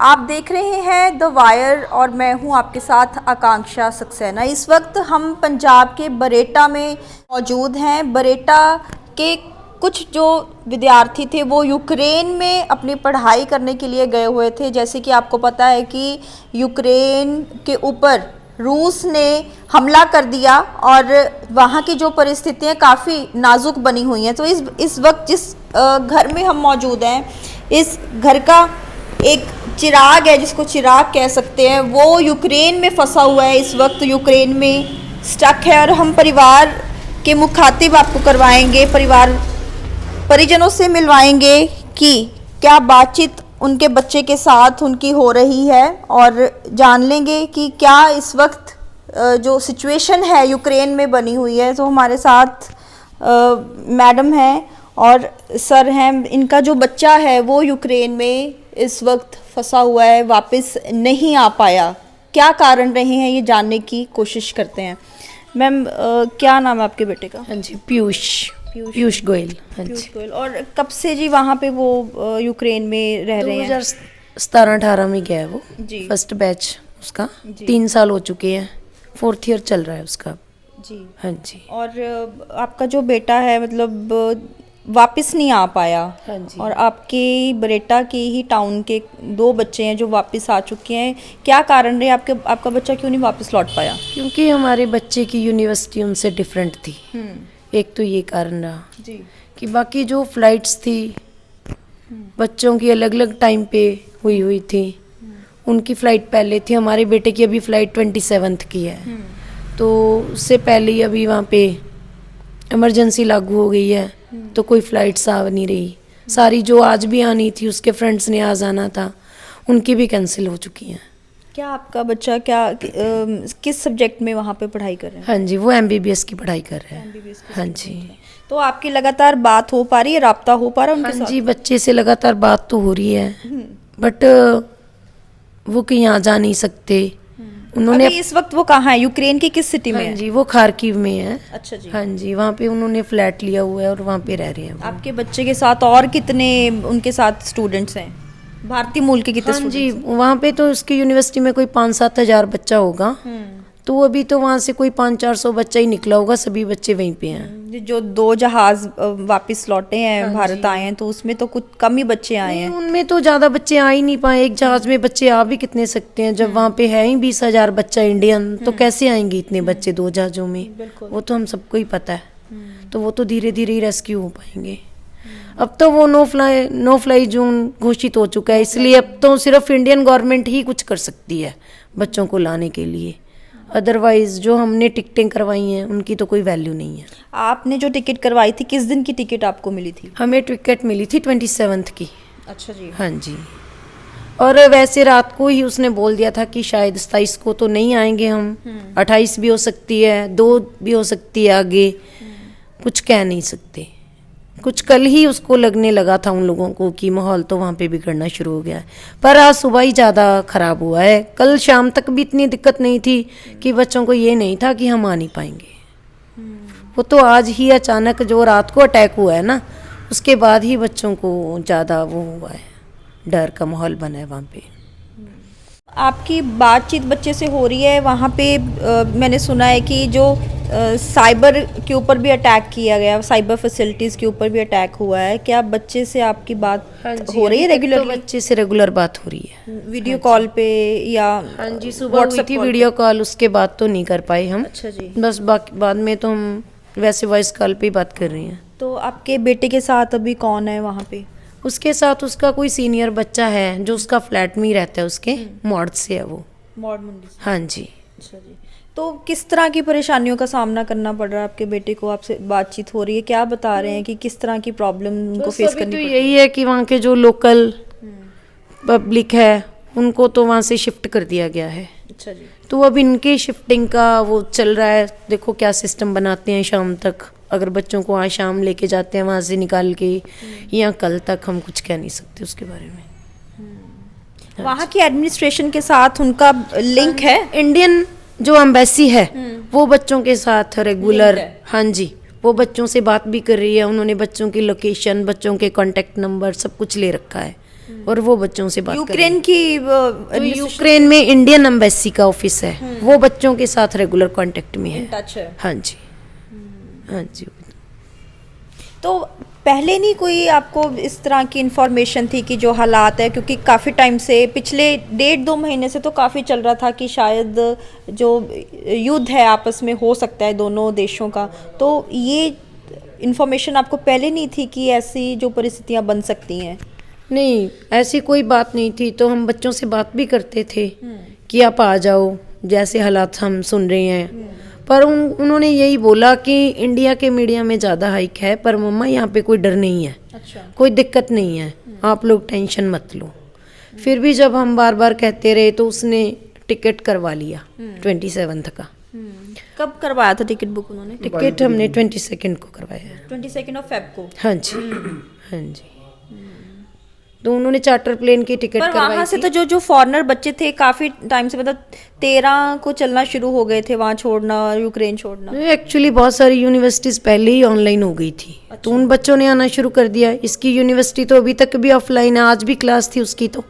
आप देख रहे हैं द वायर और मैं हूं आपके साथ आकांक्षा सक्सेना। इस वक्त हम पंजाब के बरेटा में मौजूद हैं। बरेटा के कुछ जो विद्यार्थी थे वो यूक्रेन में अपनी पढ़ाई करने के लिए गए हुए थे। जैसे कि आपको पता है कि यूक्रेन के ऊपर रूस ने हमला कर दिया और वहाँ की जो परिस्थितियाँ काफ़ी नाजुक बनी हुई हैं। तो इस वक्त जिस घर में हम मौजूद हैं, इस घर का एक चिराग है, जिसको चिराग कह सकते हैं, वो यूक्रेन में फंसा हुआ है, इस वक्त यूक्रेन में स्टक है। और हम परिवार के मुखातिब आपको करवाएंगे, परिजनों से मिलवाएंगे कि क्या बातचीत उनके बच्चे के साथ उनकी हो रही है और जान लेंगे कि क्या इस वक्त जो सिचुएशन है यूक्रेन में बनी हुई है। तो हमारे साथ मैडम हैं और सर हैं। इनका जो बच्चा है वो यूक्रेन में इस वक्त फंसा हुआ है, वापस नहीं आ पाया। क्या कारण रहे हैं ये जानने की कोशिश करते हैं। मैम, क्या नाम है आपके बेटे का? हाँ जी, पीयूष गोयल। हाँ जी। और कब से जी वहाँ पे वो यूक्रेन में रह रहे हैं? 2017-18 में गया है वो जी। फर्स्ट बैच उसका 3 साल हो चुके हैं, 4th ईयर चल रहा है उसका जी। हाँ जी। और आपका जो बेटा है मतलब वापस नहीं आ पाया। हाँ जी। और आपके बरेटा के ही टाउन के 2 बच्चे हैं जो वापस आ चुके हैं। क्या कारण रहे आपका बच्चा क्यों नहीं वापस लौट पाया? क्योंकि हमारे बच्चे की यूनिवर्सिटी उनसे डिफरेंट थी। एक तो ये कारण रहा जी। कि बाकी जो फ्लाइट्स थी बच्चों की अलग अलग टाइम पे हुई थी। उनकी फ़्लाइट पहले थी, हमारे बेटे की अभी फ़्लाइट 27th की है। तो उससे पहले ही अभी वहाँ पे इमरजेंसी लागू हो गई है, तो कोई फ़्लाइट्स आ नहीं रही। सारी जो आज भी आनी थी, उसके फ्रेंड्स ने आज आना था, उनकी भी कैंसिल हो चुकी हैं। क्या आपका बच्चा किस सब्जेक्ट में वहाँ पे पढ़ाई कर रहे हैं? हाँ जी, वो MBBS की पढ़ाई कर रहे हैं। हाँ जी। तो आपकी लगातार बात हो पा रही है, राब्ता हो पा रहा है उनके साथ? हाँ जी, बच्चे से लगातार बात तो हो रही है, बट वो कहीं आ जा नहीं सकते। उन्होंने अभी इस वक्त वो कहाँ है? यूक्रेन की किस सिटी में? हाँ जी, वो खार्किव में है। अच्छा जी। हाँ जी, वहाँ पे उन्होंने फ्लैट लिया हुआ है और वहाँ पे रह रहे हैं। आपके बच्चे के साथ और कितने उनके साथ स्टूडेंट्स हैं? भारतीय मूल के कितने? हाँ जी, वहाँ पे तो उसकी यूनिवर्सिटी में कोई 5-7 हज़ार बच्चा होगा। तो अभी तो वहाँ से कोई 500-400 बच्चा ही निकला होगा, सभी बच्चे वहीं पे हैं। जो 2 जहाज वापस लौटे हैं, भारत आए हैं, तो उसमें तो कुछ कम ही बच्चे आए हैं। उनमें तो ज़्यादा बच्चे आ ही नहीं पाए। एक जहाज में बच्चे आ भी कितने सकते हैं जब वहाँ पे है ही 20,000 बच्चा इंडियन, तो कैसे आएंगे इतने बच्चे 2 जहाज़ों में? वो तो हम सबको ही पता है। तो वो तो धीरे धीरे ही रेस्क्यू हो पाएंगे। अब तो वो नो फ्लाई जोन घोषित हो चुका है, इसलिए अब तो सिर्फ इंडियन गवर्नमेंट ही कुछ कर सकती है बच्चों को लाने के लिए। अदरवाइज जो हमने टिकटें करवाई हैं उनकी तो कोई वैल्यू नहीं है। आपने जो टिकट करवाई थी, किस दिन की टिकट आपको मिली थी? हमें टिकट मिली थी 27th की। अच्छा जी। हाँ जी। और वैसे रात को ही उसने बोल दिया था कि शायद 27 को तो नहीं आएंगे हम, 28 भी हो सकती है, 2 भी हो सकती है आगे, कुछ कह नहीं सकते। कुछ कल ही उसको लगने लगा था उन लोगों को कि माहौल तो वहाँ पे बिगड़ना शुरू हो गया है, पर आज सुबह ही ज़्यादा ख़राब हुआ है। कल शाम तक भी इतनी दिक्कत नहीं थी कि बच्चों को ये नहीं था कि हम आ नहीं पाएंगे। वो तो आज ही अचानक जो रात को अटैक हुआ है ना, उसके बाद ही बच्चों को ज़्यादा वो हुआ है, डर का माहौल बना है वहाँ पे। आपकी बातचीत बच्चे से हो रही है वहाँ पे। मैंने सुना है कि जो साइबर के ऊपर भी अटैक किया गया, साइबर फैसिलिटीज़ के ऊपर भी अटैक हुआ है। क्या बच्चे से आपकी बात हो रही है रेगुलर? तो बच्चे से रेगुलर बात हो रही है, वीडियो कॉल पे या? हाँ जी, सुबह हुई थी वीडियो कॉल, उसके बाद तो नहीं कर पाए हम। अच्छा जी। बस बाकी बाद में तो हम वैसे वॉइस कॉल पे ही बात कर रही हैं। तो आपके बेटे के साथ अभी कौन है वहाँ पे? उसके साथ उसका कोई सीनियर बच्चा है जो उसका फ्लैट में ही रहता है, उसके मॉड से है वो। मॉड मंडी से? हाँ जी। अच्छा जी। तो किस तरह की परेशानियों का सामना करना पड़ रहा है आपके बेटे को? आपसे बातचीत हो रही है, क्या बता रहे हैं कि किस तरह की प्रॉब्लम उनको फेस करनी तो पड़ रही यही है कि वहाँ के जो लोकल पब्लिक है उनको तो वहाँ से शिफ्ट कर दिया गया है। अच्छा जी। तो अब इनके शिफ्टिंग का वो चल रहा है, देखो क्या सिस्टम बनाते हैं शाम तक। अगर बच्चों को आज शाम लेके जाते हैं वहाँ से निकाल के, या कल तक, हम कुछ कह नहीं सकते उसके बारे में। वहाँ की एडमिनिस्ट्रेशन के साथ उनका लिंक है? इंडियन जो एम्बेसी है वो बच्चों के साथ रेगुलर, हाँ जी, वो बच्चों से बात भी कर रही है। उन्होंने बच्चों की लोकेशन, बच्चों के कॉन्टेक्ट नंबर सब कुछ ले रखा है। और वो बच्चों से बात कर रही यूक्रेन की तो यूक्रेन में इंडियन एम्बेसी का ऑफिस है, वो बच्चों के साथ रेगुलर कांटेक्ट में है। टच है। हाँ जी, हाँ जी। तो पहले नहीं कोई आपको इस तरह की इन्फॉर्मेशन थी कि जो हालात है, क्योंकि काफ़ी टाइम से पिछले 1.5-2 महीने से तो काफ़ी चल रहा था कि शायद जो युद्ध है आपस में हो सकता है दोनों देशों का, तो ये इन्फॉर्मेशन आपको पहले नहीं थी कि ऐसी जो परिस्थितियां बन सकती हैं? नहीं, ऐसी कोई बात नहीं थी। तो हम बच्चों से बात भी करते थे कि आप आ जाओ, जैसे हालात हम सुन रहे हैं। पर उन्होंने यही बोला कि इंडिया के मीडिया में ज़्यादा हाइक है, पर मम्मा यहाँ पे कोई डर नहीं है। अच्छा। कोई दिक्कत नहीं है, आप लोग टेंशन मत लो। फिर भी जब हम बार बार कहते रहे तो उसने टिकट करवा लिया 27 का। कब करवाया था टिकट बुक उन्होंने? टिकट हमने 22 को करवाया। 22 फेब को? हाँ जी, हाँ जी। तो उन्होंने चार्टर प्लेन की टिकट पर करवाई वहाँ से थी। तो जो फॉरेनर बच्चे थे काफ़ी टाइम से, मतलब 13 को चलना शुरू हो गए थे वहाँ छोड़ना, यूक्रेन छोड़ना। एक्चुअली बहुत सारी यूनिवर्सिटीज़ पहले ही ऑनलाइन हो गई थी। तो उन बच्चों ने आना शुरू कर दिया। इसकी यूनिवर्सिटी तो अभी तक भी ऑफलाइन है, आज भी क्लास थी उसकी। तो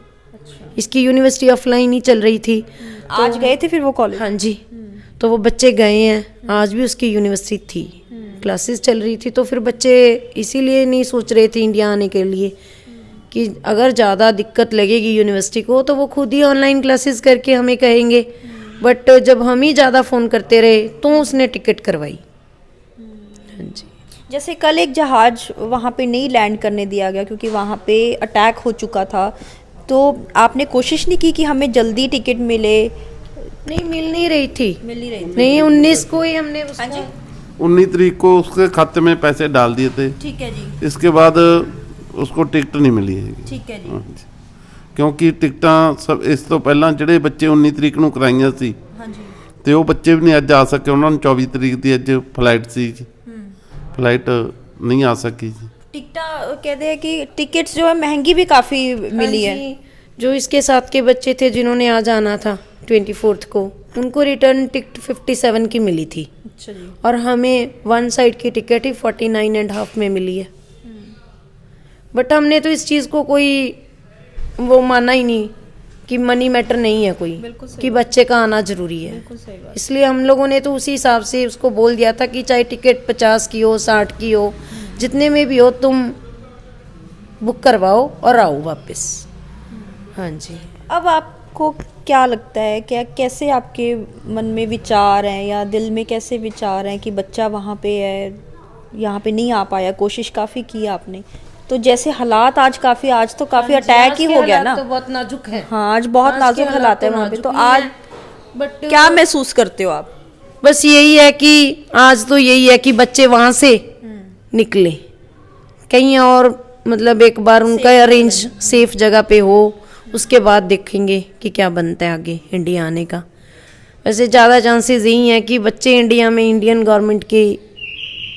इसकी यूनिवर्सिटी ऑफलाइन ही चल रही थी। आज गए थे फिर वो कॉलेज? हाँ जी, तो वो बच्चे गए हैं, आज भी उसकी यूनिवर्सिटी थी, क्लासेस चल रही थी। तो फिर बच्चे इसीलिए नहीं सोच रहे थे इंडिया आने के लिए कि अगर ज़्यादा दिक्कत लगेगी यूनिवर्सिटी को तो वो खुद ही ऑनलाइन क्लासेस करके हमें कहेंगे। बट जब हम ही ज़्यादा फ़ोन करते रहे तो उसने टिकट करवाई। हाँ जी। जैसे कल एक जहाज वहाँ पे नहीं लैंड करने दिया गया क्योंकि वहाँ पे अटैक हो चुका था, तो आपने कोशिश नहीं की कि हमें जल्दी टिकट मिले? नहीं, मिल नहीं रही थी। मिल नहीं रही थी। नहीं, 19 को ही हमने हाँ जी, 19 तारीख को उसके खाते में पैसे डाल दिए थे। ठीक है जी, इसके बाद उसको टिकट नहीं मिली है। ठीक है जी। ਕਿਉਂਕਿ ਟਿਕਟਾਂ ਸਭ ਇਸ ਤੋਂ ਪਹਿਲਾਂ ਜਿਹੜੇ ਬੱਚੇ 19 ਤਰੀਕ ਨੂੰ ਕਰਾਈਆਂ ਸੀ हाँ जी। ਤੇ ਉਹ ਬੱਚੇ ਵੀ ਨਹੀਂ ਅੱਜ ਆ ਸਕੇ। ਉਹਨਾਂ ਨੂੰ 24 ਤਰੀਕ ਦੀ ਅੱਜ ਫਲਾਈਟ ਸੀ ਜੀ, ਫਲਾਈਟ नहीं आ सकी जी। टिकटा कहते हैं कि टिकट्स जो है महंगी भी काफ़ी मिली है। जो इसके साथ के बच्चे थे जिन्होंने आज आना था 24 को, उनको रिटर्न टिकट 57 की मिली थी। अच्छा जी। और हमें वन साइड की टिकट ही 49.5 में मिली है। बट हमने तो इस चीज़ को कोई वो माना ही नहीं कि मनी मैटर नहीं है कोई, बिल्कुल सही कि बच्चे का आना ज़रूरी है। बिल्कुल सही बात। इसलिए हम लोगों ने तो उसी हिसाब से उसको बोल दिया था कि चाहे टिकट 50 की हो, 60 की हो, जितने में भी हो तुम बुक करवाओ और आओ वापस। हाँ जी। अब आपको क्या लगता है, क्या कैसे आपके मन में विचार हैं या दिल में कैसे विचार हैं कि बच्चा वहाँ पे है, यहाँ पे नहीं आ पाया, कोशिश काफ़ी की आपने, तो जैसे हालात आज काफ़ी, आज तो काफ़ी अटैक ही हो गया ना? तो बहुत नाजुक है। हाँ, आज बहुत नाजुक हालात है वहाँ पे, तो आज बट क्या महसूस करते हो आप? बस यही है कि आज तो यही है कि बच्चे वहाँ से निकले, कहीं और मतलब एक बार उनका अरेंज सेफ जगह पे हो, उसके बाद देखेंगे कि क्या बनता है आगे इंडिया आने का। वैसे ज़्यादा चांसेस यही हैं कि बच्चे इंडिया में इंडियन गवर्नमेंट की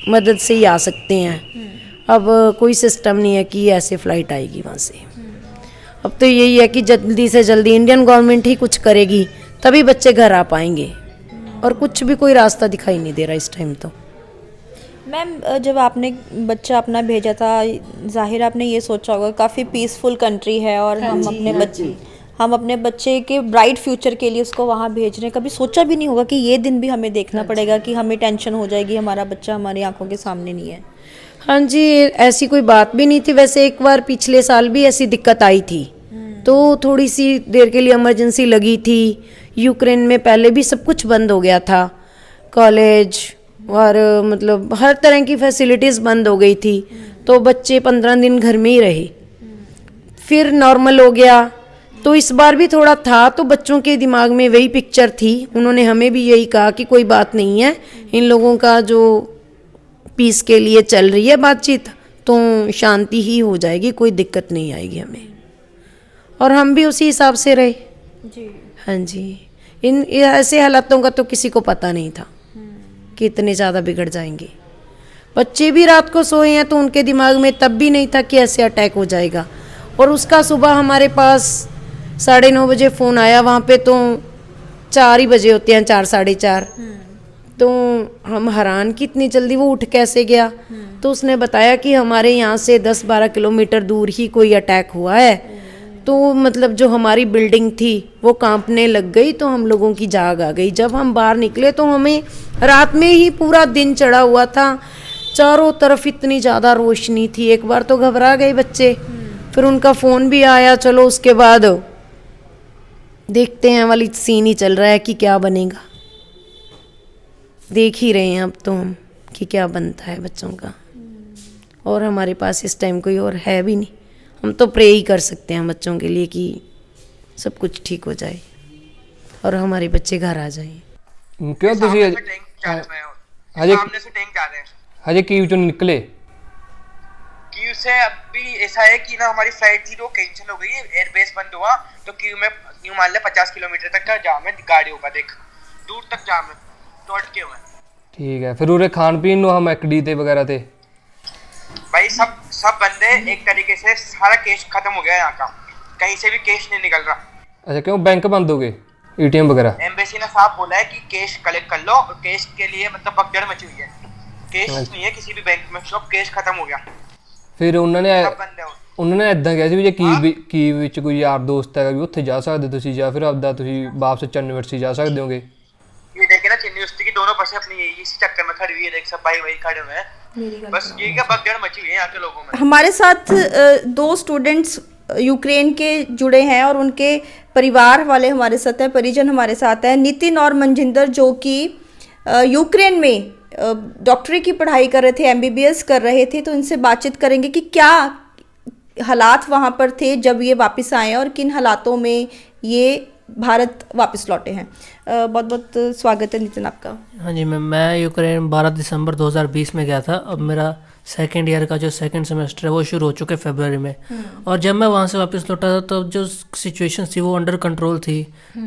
मदद से ही आ सकते हैं। अब कोई सिस्टम नहीं है कि ऐसे फ़्लाइट आएगी वहाँ से। अब तो यही है कि जल्दी से जल्दी इंडियन गवर्नमेंट ही कुछ करेगी तभी बच्चे घर आ पाएंगे, और कुछ भी कोई रास्ता दिखाई नहीं दे रहा इस टाइम तो। मैम, जब आपने बच्चा अपना भेजा था, जाहिर आपने ये सोचा होगा काफ़ी पीसफुल कंट्री है और हम अपने बच्चे के ब्राइट फ्यूचर के लिए उसको वहाँ भेज रहे हैं, कभी सोचा भी नहीं होगा कि ये दिन भी हमें देखना पड़ेगा कि हमें टेंशन हो जाएगी, हमारा बच्चा हमारी आंखों के सामने नहीं है? हाँ जी, ऐसी कोई बात भी नहीं थी। वैसे एक बार पिछले साल भी ऐसी दिक्कत आई थी, तो थोड़ी सी देर के लिए इमरजेंसी लगी थी। यूक्रेन में पहले भी सब कुछ बंद हो गया था, कॉलेज और मतलब हर तरह की फैसिलिटीज़ बंद हो गई थी, तो बच्चे 15 दिन घर में ही रहे, फिर नॉर्मल हो गया। तो इस बार भी थोड़ा था, तो बच्चों के दिमाग में वही पिक्चर थी। उन्होंने हमें भी यही कहा कि कोई बात नहीं है, इन लोगों का जो पीस के लिए चल रही है बातचीत, तो शांति ही हो जाएगी, कोई दिक्कत नहीं आएगी हमें। और हम भी उसी हिसाब से रहे जी। हाँ जी। इन ऐसे हालातों का तो किसी को पता नहीं था कि इतने ज़्यादा बिगड़ जाएंगे। बच्चे भी रात को सोए हैं तो उनके दिमाग में तब भी नहीं था कि ऐसे अटैक हो जाएगा। और उसका सुबह हमारे पास 9:30 बजे फ़ोन आया, वहाँ पे तो 4 ही बजे होते हैं, 4 साढ़े 4। तो हम हैरान कि इतनी जल्दी वो उठ कैसे गया। तो उसने बताया कि हमारे यहाँ से 10-12 किलोमीटर दूर ही कोई अटैक हुआ है तो मतलब जो हमारी बिल्डिंग थी वो कांपने लग गई, तो हम लोगों की जाग आ गई। जब हम बाहर निकले तो हमें रात में ही पूरा दिन चढ़ा हुआ था, चारों तरफ इतनी ज़्यादा रोशनी थी। एक बार तो घबरा गए बच्चे, फिर उनका फ़ोन भी आया। चलो उसके बाद देखते हैं वाली सीन ही चल रहा है कि क्या बनेगा। देख ही रहे हैं अब तो हम कि क्या बनता है बच्चों का, और हमारे पास इस टाइम कोई और है भी नहीं। हम तो प्रे ही कर सकते हैं बच्चों के लिए कि सब कुछ ठीक हो जाए और हमारे बच्चे घर आ जाएं। क्यों ਤੁਸੀਂ ਸਾਹਮਣੇ ਸੇ ਟੈਂਕ ਚੱਲ ਰਹੇ ਹੋ हजे सामने से टैंक जा रहे हैं हजे कीव चो निकले? क्यू से अभी ऐसा है कि ना हमारी फ्लाइट थी तो कैंसिल हो गई, एयरबेस बंद हुआ तो क्यू में यूं मान ले 50 किलोमीटर तक का जाम है गाड़ियों का, देख दूर तक जाम है तो अटके हुए हैं। ठीक है, फिर उरे खान पीन नो हम एकडी ते वगैरह ते भाई सब बंदे एक तरीके से सारा केस खत्म हो गया यहाँ का, कहीं से भी केस नहीं निकल रहा। अच्छा, क्यों बैंक बंद हो गए एटीएम वगैरह? एम्बेसी ने साफ बोला है कि कैश कलेक्ट कर लो, और कैश के लिए मतलब भगदड़ मची हुई है, कैश नहीं है किसी भी बैंक में, सब कैश खत्म हो गया, ਫਿਰ ਉਹਨਾਂ ਨੇ सब बंद है। ਇਦਾਂ ਕਿਹਾ ਸੀ ਵੀ ਜੇ ਕੀ ਵਿੱਚ ਕੋਈ ਯਾਰ ਦੋਸਤ ਹੈਗਾ ਵੀ ਉੱਥੇ ਜਾ ਸਕਦੇ ਤੁਸੀਂ, ਜਾਂ ਫਿਰ ਆਪਦਾ ਤੁਸੀਂ ਵਾਪਸ ਚੰਨ ਯੂਨੀਵਰਸਿਟੀ ਜਾ ਸਕਦੇ ਹੋਗੇ। ये देखे ना चेन्नई यूनिवर्सिटी की दोनों बसें अपनी इसी चक्कर में खड़ी हुई है, देख सब भाई वही खड़े हुए हैं, बस ये क्या भगदड़ मची हुई है यहाँ के लोगों में। हमारे साथ दो स्टूडेंट्स यूक्रेन के जुड़े हैं और उनके परिवार वाले हमारे साथ हैं, परिजन हमारे साथ हैं, नितिन और मनजिंदर, जो कि यूक्रेन में डॉक्टरी की पढ़ाई कर रहे थे, एमबीबीएस कर रहे थे। तो इनसे बातचीत करेंगे कि क्या हालात वहाँ पर थे जब ये वापस आए और किन हालातों में ये भारत वापस लौटे हैं। बहुत बहुत स्वागत है नितिन आपका। हाँ जी मैम, मैं यूक्रेन 12 दिसंबर 2020 में गया था। अब मेरा सेकेंड ईयर का जो सेकंड सेमेस्टर है वो शुरू हो चुके फरवरी में, और जब मैं वहाँ से वापस लौटा था तब जो सिचुएशन थी वो अंडर कंट्रोल थी,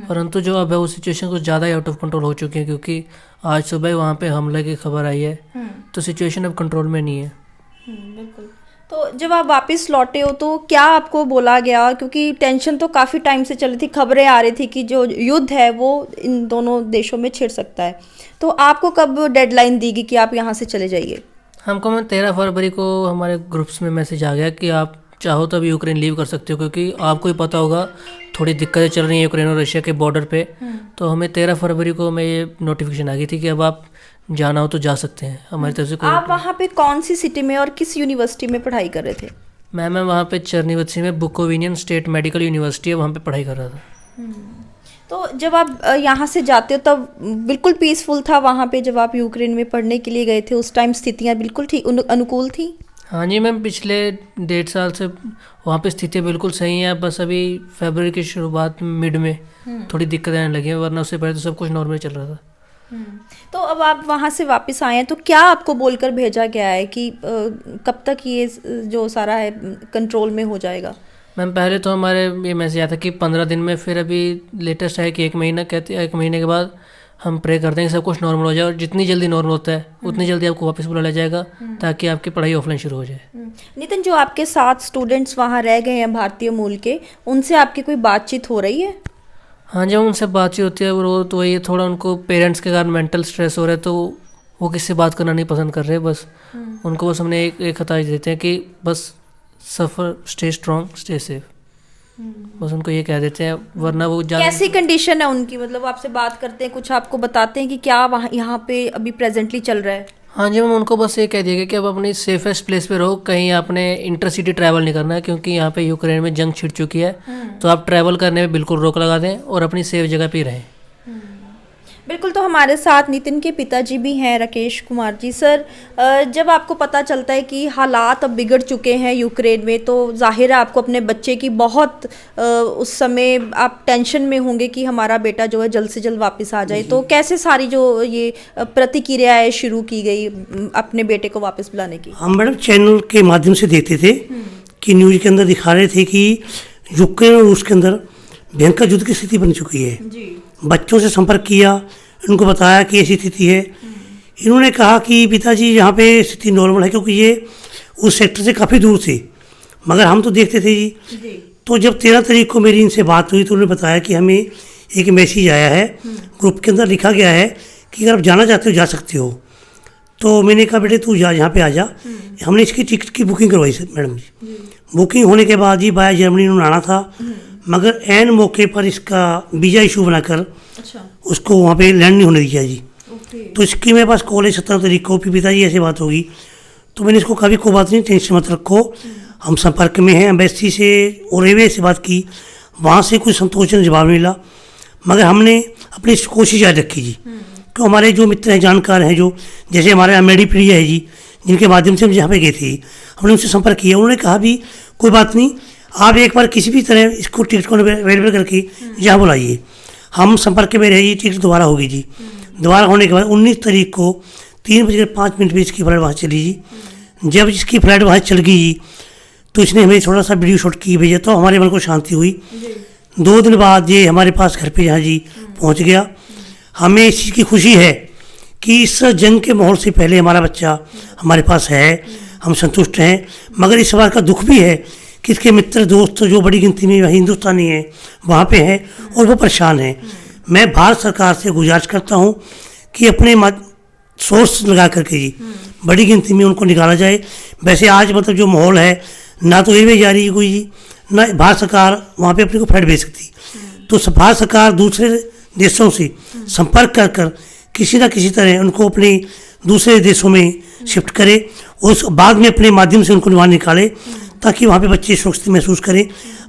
परंतु जो अब है वो सिचुएशन कुछ ज़्यादा ही आउट ऑफ कंट्रोल हो चुकी है, क्योंकि आज सुबह वहाँ पे हमले की खबर आई है, तो सिचुएशन अब कंट्रोल में नहीं है। बिल्कुल। तो जब आप वापस लौटे हो तो क्या आपको बोला गया, क्योंकि टेंशन तो काफ़ी टाइम से चल रही थी, खबरें आ रही थी कि जो युद्ध है वो इन दोनों देशों में छिड़ सकता है, तो आपको कब डेडलाइन दी गई कि आप यहाँ से चले जाइए? हमको मैं 13 फरवरी को हमारे ग्रुप्स में मैसेज आ गया कि आप चाहो तो अभी यूक्रेन लीव कर सकते हो, क्योंकि आपको ही पता होगा थोड़ी दिक्कतें चल रही हैं यूक्रेन और रशिया के बॉर्डर पे। तो हमें 13 फरवरी को हमें ये नोटिफिकेशन आ गई थी कि अब आप जाना हो तो जा सकते हैं हमारी तरफ से। आप वहाँ पे कौन सी सिटी में और किस यूनिवर्सिटी में पढ़ाई कर रहे थे? मैं वहाँ पे चर्निवत्सी में बुकोविनियन स्टेट मेडिकल यूनिवर्सिटी है, वहाँ पे पढ़ाई कर रहा था। तो जब आप यहाँ से जाते हो तब बिल्कुल पीसफुल था वहाँ पे, जब आप यूक्रेन में पढ़ने के लिए गए थे उस टाइम स्थितियाँ बिल्कुल ठीक अनुकूल थी? हाँ जी मैम, पिछले 1.5 साल से वहाँ पे स्थितियाँ बिल्कुल सही हैं, बस अभी फरवरी की शुरुआत मिड में थोड़ी दिक्कतें आने लगी हैं, वरना उससे पहले तो सब कुछ नॉर्मल चल रहा था। तो अब आप वहाँ से वापस आए हैं तो क्या आपको बोलकर भेजा गया है कि कब तक ये जो सारा है कंट्रोल में हो जाएगा? मैम पहले तो हमारे ये मैसेज आया था कि 15 दिन में, फिर अभी लेटेस्ट है कि 1 महीना कहते हैं, 1 महीने के बाद हम प्रे करते हैं कि सब कुछ नॉर्मल हो जाए, और जितनी जल्दी नॉर्मल होता है उतनी जल्दी आपको वापस बुला लिया जाएगा ताकि आपकी पढ़ाई ऑफलाइन शुरू हो जाए। नितिन, जो आपके साथ स्टूडेंट्स वहाँ रह गए हैं भारतीय मूल के, उनसे आपकी कोई बातचीत हो रही है? हाँ जी, उनसे बातचीत होती है, वो तो वही थोड़ा उनको पेरेंट्स के कारण मेंटल स्ट्रेस हो रहा है, तो वो किससे बात करना नहीं पसंद कर रहे। बस उनको बस हमने एक हदायत देते हैं कि बस सफ़र, स्टे स्ट्रॉन्ग, स्टे सेफ, बस उनको ये कह देते हैं, वरना वो कैसी कंडीशन है उनकी? मतलब आपसे बात करते हैं, कुछ आपको बताते हैं कि क्या वहाँ यहाँ पे अभी प्रेजेंटली चल रहा है? हाँ जी मैम, उनको बस ये कह दिया गया कि अब अपनी सेफेस्ट प्लेस पे रहो, कहीं आपने इंटरसिटी ट्रैवल नहीं करना है, क्योंकि यहाँ पे यूक्रेन में जंग छिड़ चुकी है, तो आप ट्रैवल करने में बिल्कुल रोक लगा दें और अपनी सेफ जगह पे रहें। बिल्कुल। तो हमारे साथ नितिन के पिताजी भी हैं, राकेश कुमार जी। सर, जब आपको पता चलता है कि हालात अब बिगड़ चुके हैं यूक्रेन में, तो जाहिर है आपको अपने बच्चे की बहुत उस समय आप टेंशन में होंगे कि हमारा बेटा जो है जल्द से जल्द वापस आ जाए। तो कैसे सारी जो ये प्रतिक्रियाएं शुरू की गई अपने बेटे को वापस बुलाने की? हम मैडम चैनल के माध्यम से देखते थे कि न्यूज़ के अंदर दिखा रहे थे कि यूक्रेन और रूस के अंदर भयंकर युद्ध की स्थिति बन चुकी है जी। बच्चों से संपर्क किया, उनको बताया कि ऐसी स्थिति है। इन्होंने कहा कि पिताजी यहाँ पे स्थिति नॉर्मल है, क्योंकि ये उस सेक्टर से काफ़ी दूर थे, मगर हम तो देखते थे जी। तो जब 13 तारीख को मेरी इनसे बात हुई तो उन्होंने बताया कि हमें एक मैसेज आया है, ग्रुप के अंदर लिखा गया है कि अगर आप जाना चाहते हो जा सकते हो। तो मैंने कहा बेटे तू जा, यहाँ पे आ जा। हमने इसकी टिकट की बुकिंग करवाई सर मैडम जी, बुकिंग होने के बाद ही बाया जर्मनी उन्होंने आना था, मगर एन मौके पर इसका वीज़ा इशू बनाकर अच्छा उसको वहाँ पे लैंड नहीं होने दिया जी। ओके तो इसकी मेरे पास कॉल है 17 तारीख को, फिर पिताजी ऐसी बात होगी, तो मैंने इसको कभी कोई बात नहीं, टेंशन मत रखो, हम संपर्क में हैं एम्बेसी से और रेलवे से बात की, वहाँ से कोई संतोषजनक जवाब नहीं मिला, मगर हमने अपनी कोशिश जारी रखी जी। तो हमारे जो मित्र हैं, जानकार हैं, जो जैसे हमारे अमेडी प्रिया है जी, जिनके माध्यम से हम जहाँ पे गए थे, हमने उनसे संपर्क किया, उन्होंने कहा भी कोई बात नहीं, आप एक बार किसी भी तरह इसको टिकट को अवेलेबल करके यहाँ बुलाइए। हम संपर्क में रहे जी, टिकट दोबारा होगी जी। दोबारा होने के बाद 19 तारीख को 3:05 पे इसकी फ्लाइट वहाँ चली जी। जब इसकी फ्लाइट वहाँ चल गई जी, तो इसने हमें थोड़ा सा वीडियो शूट की भेजा, तो हमारे मन को शांति हुई। 2 दिन बाद ये हमारे पास घर पे यहाँ जी पहुँच गया। हमें इस चीज़ की खुशी है कि इस जंग के माहौल से पहले हमारा बच्चा हमारे पास है, हम संतुष्ट हैं, मगर इस बात का दुख भी है कि इसके मित्र दोस्त जो बड़ी गिनती में हिंदुस्तानी हैं वहाँ पे हैं और वो परेशान हैं। मैं भारत सरकार से गुजारिश करता हूँ कि अपने सोर्स लगा करके जी बड़ी गिनती में उनको निकाला जाए। वैसे आज मतलब जो माहौल है, ना तो रेलवे जा रही है कोई जी, ना भारत सरकार वहाँ पे अपने को फ्लाइट भेज सकती, तो भारत सरकार दूसरे देशों से संपर्क कर कर किसी न किसी तरह उनको अपने दूसरे देशों में शिफ्ट करे और उस बाद में अपने माध्यम से उनको वहाँ निकाले, ताकि वहाँ पे बच्चे सुरक्षित महसूस करें।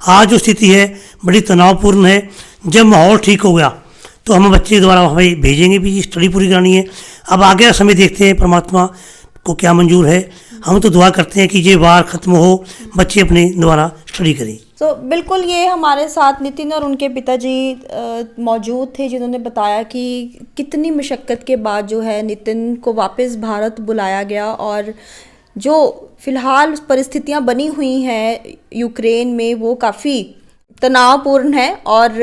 आज जो स्थिति है बड़ी तनावपूर्ण है। जब माहौल ठीक हो गया तो हम बच्चे द्वारा वहाँ पे भेजेंगे भी, स्टडी पूरी करानी है। अब आगे का समय देखते हैं परमात्मा को क्या मंजूर है। हम तो दुआ करते हैं कि ये वार खत्म हो, बच्चे अपने द्वारा स्टडी करें। तो बिल्कुल ये हमारे साथ नितिन और उनके पिताजी मौजूद थे, जिन्होंने बताया कि कितनी मशक्क़त के बाद जो है नितिन को वापस भारत बुलाया गया, और जो फ़िलहाल परिस्थितियां बनी हुई हैं यूक्रेन में वो काफ़ी तनावपूर्ण है। और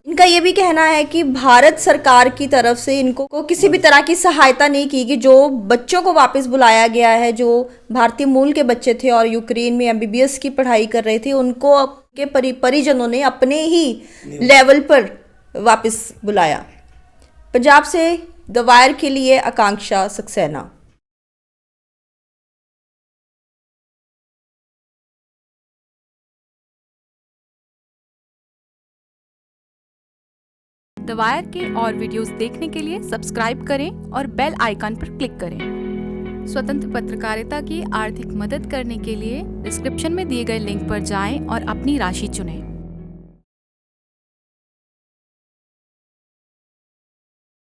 इनका ये भी कहना है कि भारत सरकार की तरफ से इनको को किसी भी तरह की सहायता नहीं की गई। जो बच्चों को वापस बुलाया गया है, जो भारतीय मूल के बच्चे थे और यूक्रेन में MBBS की पढ़ाई कर रहे थे, उनको के परिजनों ने अपने ही लेवल पर वापस बुलाया। पंजाब से द वायर के लिए आकांक्षा सक्सेना। द वायर के और वीडियोस देखने के लिए सब्सक्राइब करें और बेल आइकन पर क्लिक करें। स्वतंत्र पत्रकारिता की आर्थिक मदद करने के लिए डिस्क्रिप्शन में दिए गए लिंक पर जाएं और अपनी राशि चुनें।